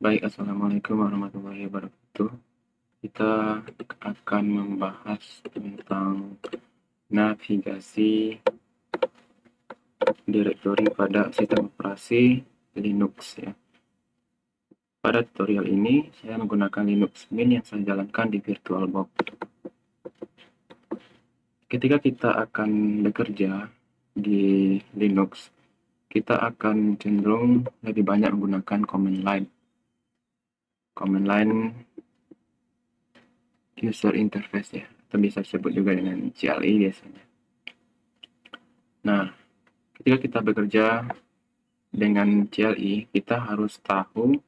Baik, assalamualaikum warahmatullahi wabarakatuh. Kita akan membahas tentang navigasi direktori pada sistem operasi Linux ya. Pada tutorial ini saya menggunakan Linux Mint yang saya jalankan di VirtualBox. Ketika kita akan bekerja di Linux, kita akan cenderung lebih banyak menggunakan command line. Command line user interface ya, atau bisa disebut juga dengan CLI biasanya. Nah, ketika kita bekerja dengan CLI, kita harus tahu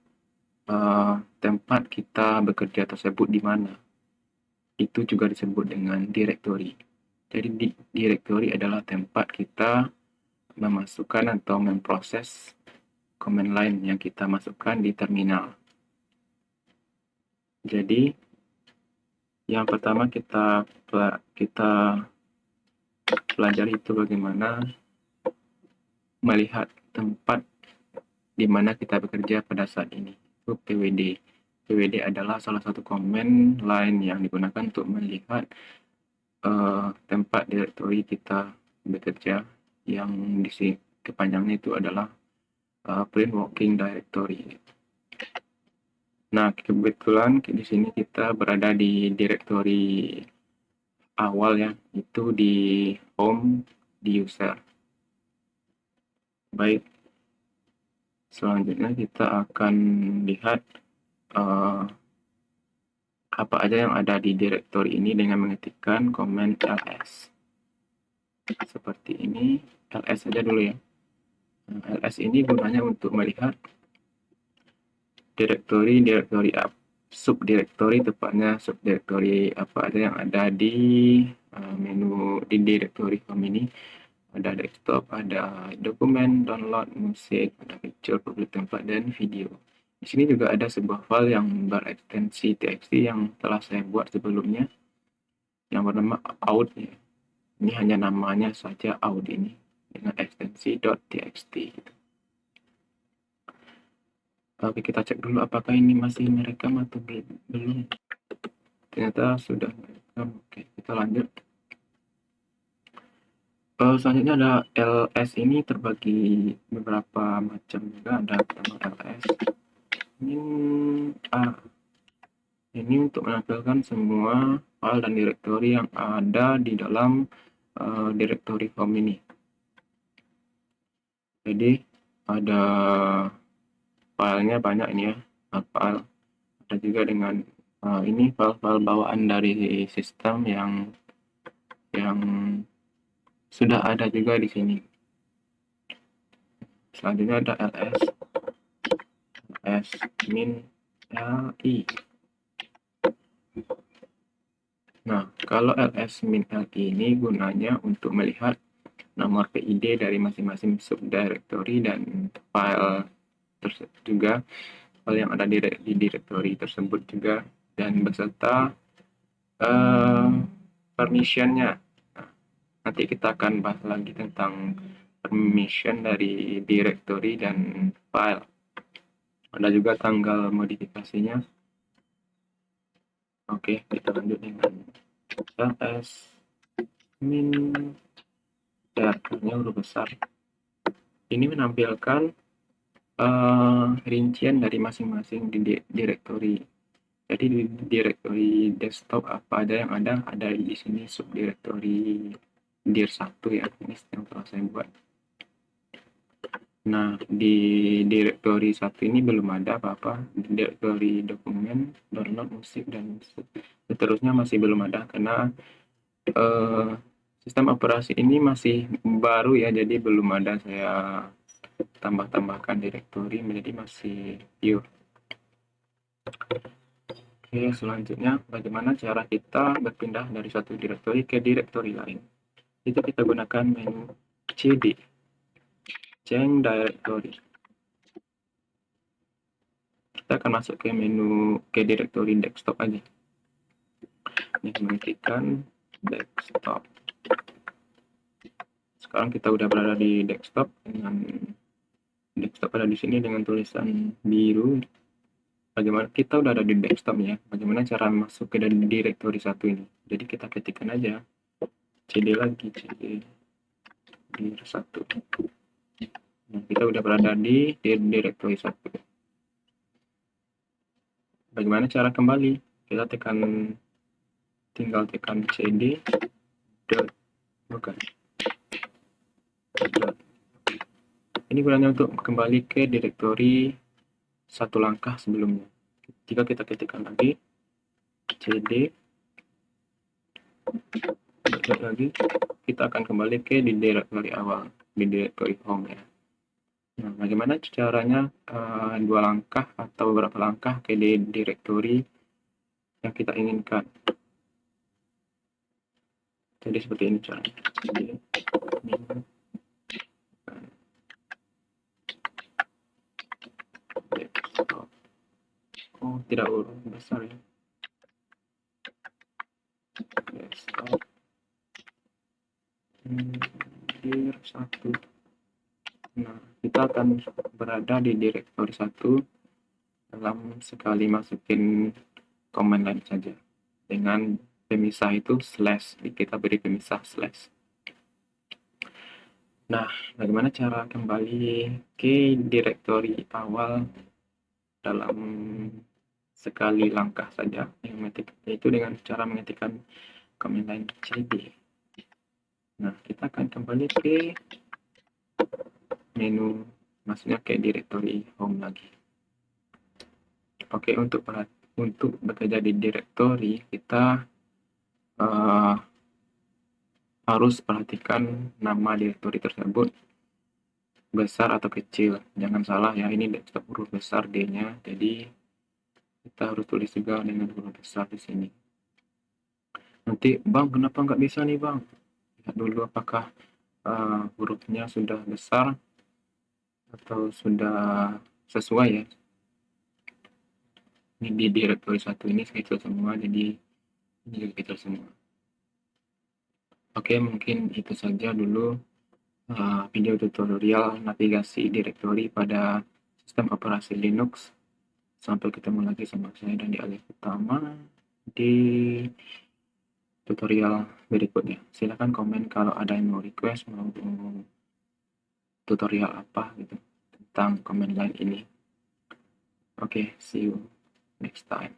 tempat kita bekerja tersebut di mana. Itu juga disebut dengan directory. Jadi directory adalah tempat kita memasukkan atau memproses command line yang kita masukkan di terminal. Jadi yang pertama kita pelajari itu bagaimana melihat tempat di mana kita bekerja pada saat ini. Itu PWD. PWD adalah salah satu command line yang digunakan untuk melihat tempat directory kita bekerja, yang di sini kepanjangannya itu adalah plain working directory. Nah, kebetulan di sini kita berada di directory awal ya, itu di home, di user. Baik, selanjutnya kita akan lihat apa aja yang ada di directory ini dengan mengetikkan command ls. Seperti ini, ls saja dulu ya. ls ini gunanya untuk melihat directory subdirectory, tepatnya subdirectory apa aja yang ada di menu di directory home ini. Ada desktop, ada dokumen, download, musik, ada picture, public template, dan video. Di sini juga ada sebuah file yang berekstensi txt yang telah saya buat sebelumnya, yang bernama out ya. Ini hanya namanya saja out ini dengan ekstensi .txt. Oke, kita cek dulu apakah ini masih merekam atau belum. Ternyata sudah merekam. Oke, kita lanjut. Selanjutnya ada ls ini terbagi beberapa macam juga. Ada pertama ls ini untuk menampilkan semua file dan directory yang ada di dalam directory home ini. Jadi ada filenya banyak ini ya, file. Ada juga dengan ini file-file bawaan dari sistem yang sudah ada juga di sini. Selanjutnya ada ls min li. Nah, kalau ls min li ini gunanya untuk melihat nomor PID dari masing-masing subdirectory dan file tersebut juga, file yang ada di directory tersebut juga, dan beserta permissionnya. Nah, nanti kita akan bahas lagi tentang permission dari directory dan file. Ada juga tanggal modifikasinya. Oke, kita lanjut dengan ls min huruf besar. Ini menampilkan rincian dari masing-masing di directory. Jadi di directory desktop apa aja yang ada di sini subdirectory dir1 ya, ini yang telah saya buat. Nah, di directory 1 ini belum ada apa-apa. Di directory dokumen, download, musik, dan seterusnya masih belum ada karena sistem operasi ini masih baru ya, jadi belum ada saya tambah-tambahkan directory, menjadi masih pure. Oke, selanjutnya bagaimana cara kita berpindah dari satu directory ke directory lain. Itu kita gunakan menu cd, change directory. Kita akan masuk ke menu ke directory desktop aja. Ini mengetikkan desktop. Sekarang kita udah berada di desktop, dengan desktop ada di sini dengan tulisan biru. bagaimana kita udah ada di desktop ya, bagaimana cara masuk ke directory 1 ini. Jadi kita ketikkan aja cd lagi, cd dir 1. Nah, kita udah berada di directory 1. Bagaimana cara kembali? Kita tinggal tekan cd dot, bukan, dot. Ini gunanya untuk kembali ke directory satu langkah sebelumnya. Jika kita ketikkan lagi cd dot lagi, kita akan kembali ke di directory awal, di directory home ya. Nah, bagaimana caranya 2 langkah atau beberapa langkah ke di directory yang kita inginkan. Jadi seperti ini caranya. Oh, tidak besar ya. Desktop dir 1. Nah, kita akan berada di directory 1 dalam sekali masukin command line saja. Dengan pemisah itu slash, kita beri pemisah slash. Nah, bagaimana cara kembali ke directory awal dalam sekali langkah saja, yaitu dengan cara mengetikkan command line cd. Nah, kita akan kembali ke menu, maksudnya ke directory home lagi. Oke, untuk bekerja di directory, kita harus perhatikan nama directory tersebut besar atau kecil. Jangan salah ya, ini desktop huruf besar D-nya, jadi kita harus tulis juga dengan huruf besar di sini. Nanti, Bang, kenapa nggak bisa nih, Bang? Lihat dulu apakah hurufnya sudah besar atau sudah sesuai ya. Ini di directory 1 ini kecil semua, jadi ini juga kecil semua. Oke, mungkin itu saja dulu video tutorial navigasi directory pada sistem operasi Linux. Sampai ketemu lagi sama saya dan di Alif Utama di tutorial berikutnya. Silahkan komen kalau ada yang mau request, mau tutorial apa gitu tentang command line ini. Oke, see you next time.